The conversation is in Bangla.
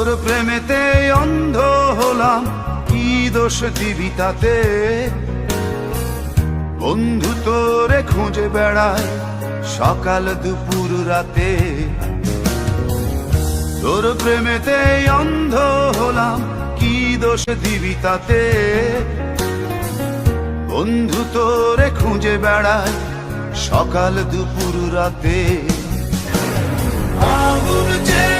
তোর প্রেমেতে অন্ধ হলাম, কি দোষ দিবি তাতে? বন্ধু তোরে খুঁজে বেড়ায় সকাল দুপুর রাতে। তোর প্রেমেতে অন্ধ হলাম, কি দোষ দিবি তাতে? বন্ধু তোরে খুঁজে বেড়ায় সকাল দুপুর রাতে। আগুন যে